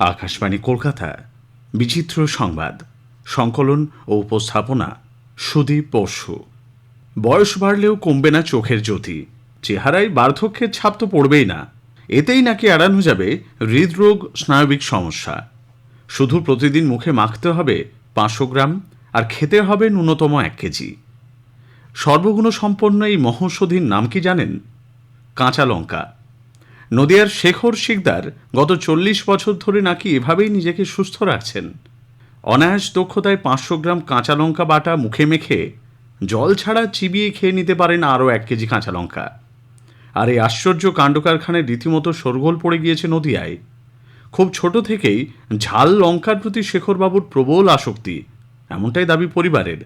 আকাশবাণী কলকাতা, বিচিত্র সংবাদ, সংকলন ও উপস্থাপনা সুদীপ বসু। বয়স বাড়লেও কমবে না চোখের জ্যোতি, চেহারায় বার্ধক্যের ছাপ তো পড়বেই না। এতেই নাকি এড়ানো যাবে হৃদরোগ, স্নায়বিক সমস্যা। শুধু প্রতিদিন মুখে মাখতে হবে 500 গ্রাম, আর খেতে হবে ন্যূনতম 1 কেজি। সর্বগুণ সম্পন্ন এই মহৌষধির নাম কি জানেন? কাঁচা লঙ্কা। নদিয়ার শেখর শিকদার গত 40 বছর ধরে নাকি এভাবেই নিজেকে সুস্থ রাখছেন। অনায়াস দক্ষতায় 500 গ্রাম কাঁচা লঙ্কা বাটা মুখে মেখে জল ছাড়া চিবিয়ে খেয়ে নিতে পারেন আরও 1 কেজি কাঁচা লঙ্কা। আর এই আশ্চর্য কাণ্ডকারখানায় রীতিমতো শোরগোল পড়ে গিয়েছে নদিয়ায়। খুব ছোট থেকেই ঝাল লঙ্কার প্রতি শেখরবাবুর প্রবল আসক্তি, এমনটাই দাবি পরিবারের।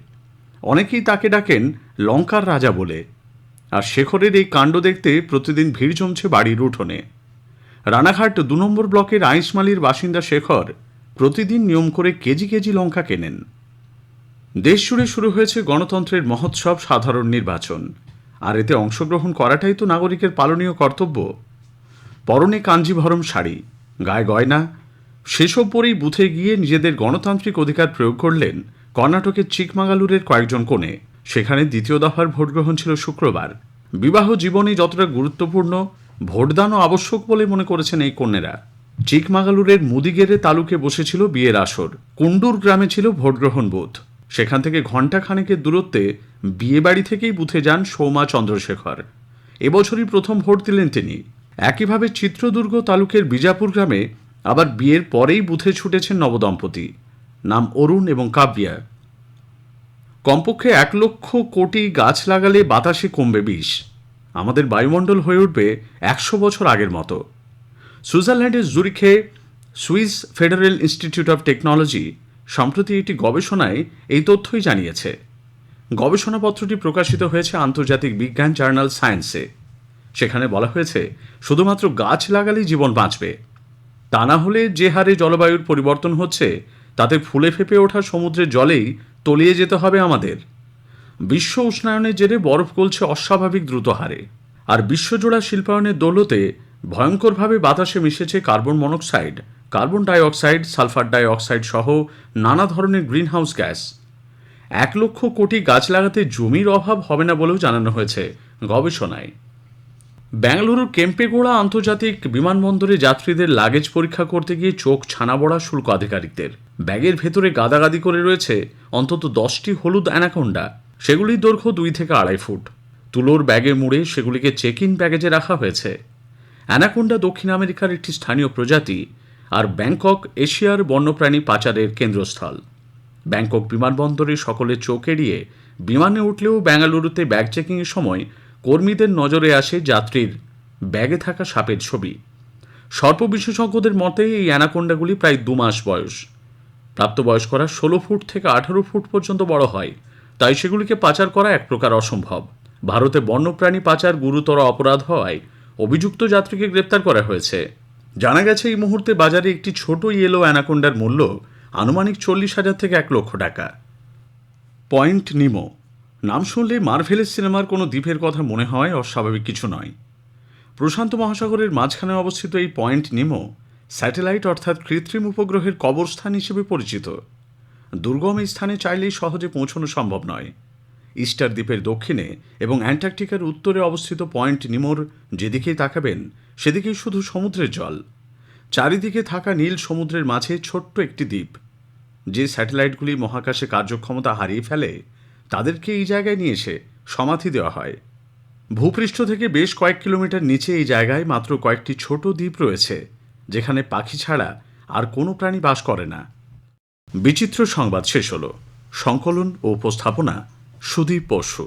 অনেকেই তাকে ডাকেন লঙ্কার রাজা বলে। আর শেখরের এই কাণ্ড দেখতে প্রতিদিন ভিড় জমছে বাড়ির উঠোনে। রানাঘাট 2 নম্বর ব্লকের আইসমালির বাসিন্দা শেখর প্রতিদিন নিয়ম করে কেজি কেজি লঙ্কা কেনেন। দেশ জুড়ে শুরু হয়েছে গণতন্ত্রের মহোৎসব, সাধারণ নির্বাচন। আর এতে অংশগ্রহণ করাটাই তো নাগরিকের পালনীয় কর্তব্য। পরনে কাঞ্জিভরম শাড়ি, গায়ে গয়না, সেসব পরেই বুথে গিয়ে নিজেদের গণতান্ত্রিক অধিকার প্রয়োগ করলেন কর্ণাটকের চিকমাগালুরের কয়েকজন কনে। সেখানে দ্বিতীয় দফার ভোটগ্রহণ ছিল শুক্রবার। বিবাহ জীবনে যতটা গুরুত্বপূর্ণ, ভোটদানও আবশ্যক বলে মনে করেছেন এই কন্যারা। চিকমাগালুরের মুদিগেরে তালুকে বসেছিল বিয়ের আসর। কুন্ডুর গ্রামে ছিল ভোটগ্রহণ বুথ। সেখান থেকে ঘণ্টাখানেকের দূরত্বে বিয়ে বাড়ি থেকেই বুথে যান সৌমা চন্দ্রশেখর। এবছরই প্রথম ভোট দিলেন তিনি। একইভাবে চিত্রদুর্গ তালুকের বিজাপুর গ্রামে আবার বিয়ের পরেই বুথে ছুটেছেন নবদম্পতি, নাম অরুণ এবং কাব্যা। কমপক্ষে 1 লক্ষ কোটি গাছ লাগালে বাতাসে কমবে বিষ। আমাদের বায়ুমণ্ডল হয়ে উঠবে 100 বছর আগের মতো। সুইজারল্যান্ডের জুরিখে Swiss Federal Institute of Technology সম্প্রতি একটি গবেষণায় এই তথ্যই জানিয়েছে। গবেষণাপত্রটি প্রকাশিত হয়েছে আন্তর্জাতিক বিজ্ঞান জার্নাল সায়েন্সে। সেখানে বলা হয়েছে, শুধুমাত্র গাছ লাগালেই জীবন বাঁচবে তা না হলে যে হারে জলবায়ুর পরিবর্তন হচ্ছে, তাতে ফুলে ফেঁপে ওঠা সমুদ্রের জলেই তলিয়ে যেতে হবে আমাদের। বিশ্ব উষ্ণায়নের জেরে বরফ গলছে অস্বাভাবিক দ্রুত হারে। আর বিশ্বজোড়া শিল্পায়নের দৌলতে ভয়ঙ্করভাবে বাতাসে মিশেছে carbon monoxide, carbon die oxide, sulphur die oxide সহ নানা ধরনের গ্রিনহাউস গ্যাস। 1 লক্ষ কোটি গাছ লাগাতে জমির অভাব হবে না বলেও জানানো হয়েছে গবেষণায়। বেঙ্গালুরুর কেম্পেগৌড়া আন্তর্জাতিক বিমানবন্দরে যাত্রীদের লাগেজ পরীক্ষা করতে গিয়ে চোখ ছানাবড়া শুল্ক আধিকারিকদের। ব্যাগের ভেতরে গাদাগাদি করে রয়েছে অন্তত 10টি হলুদ অ্যানাকোন্ডা। সেগুলির দৈর্ঘ্য 2 থেকে 2.5 ফুট। তুলোর ব্যাগে মুড়ে সেগুলিকে চেক ইন ব্যাগেজে রাখা হয়েছে। অ্যানাকোন্ডা দক্ষিণ আমেরিকার একটি স্থানীয় প্রজাতি, আর ব্যাংকক এশিয়ার বন্যপ্রাণী পাচারের কেন্দ্রস্থল। ব্যাংকক বিমানবন্দরে সকলের চোখ এড়িয়ে বিমানে উঠলেও বেঙ্গালুরুতে ব্যাগ চেকিংয়ের সময় কর্মীদের নজরে আসে যাত্রীর ব্যাগে থাকা সাপের ছবি। সর্প বিশেষজ্ঞদের মতে এই অ্যানাকোন্ডাগুলি প্রায় 2 মাস বয়স। প্রাপ্তবয়স্করা 16 ফুট থেকে 18 ফুট পর্যন্ত বড় হয়, তাই সেগুলিকে পাচার করা এক প্রকার অসম্ভব। ভারতে বন্যপ্রাণী পাচার গুরুতর অপরাধ হওয়ায় অভিযুক্ত যাত্রীকে গ্রেপ্তার করা হয়েছে। জানা গেছে এই মুহূর্তে বাজারে একটি ছোট ইয়েলো অ্যানাকোন্ডার মূল্য আনুমানিক 40,000 থেকে 1 লক্ষ টাকা। পয়েন্ট নিমো নাম শুনলে মার্ভেলের সিনেমার কোনো দ্বীপের কথা মনে হয়, অস্বাভাবিক কিছু নয়। প্রশান্ত মহাসাগরের মাঝখানে অবস্থিত এই পয়েন্ট নিমো স্যাটেলাইট অর্থাৎ কৃত্রিম উপগ্রহের কবরস্থান হিসেবে পরিচিত। দুর্গম এই স্থানে চাইলেই সহজে পৌঁছানো সম্ভব নয়। ইস্টার দ্বীপের দক্ষিণে এবং অ্যান্টার্কটিকার উত্তরে অবস্থিত পয়েন্ট নিমোর যেদিকেই তাকাবেন সেদিকেই শুধু সমুদ্রের জল। চারিদিকে থাকা নীল সমুদ্রের মাঝে ছোট্ট একটি দ্বীপ। যে স্যাটেলাইটগুলি মহাকাশে কার্যক্ষমতা হারিয়ে ফেলে তাদেরকে এই জায়গায় নিয়ে এসে সমাধি দেওয়া হয়। ভূপৃষ্ঠ থেকে বেশ কয়েক কিলোমিটার নিচে এই জায়গায় মাত্র কয়েকটি ছোট দ্বীপ রয়েছে, যেখানে পাখি ছাড়া আর কোনো প্রাণী বাস করে না। বিচিত্র সংবাদ শেষ হলো। সংকলন ও উপস্থাপনা সুদীপ বসু।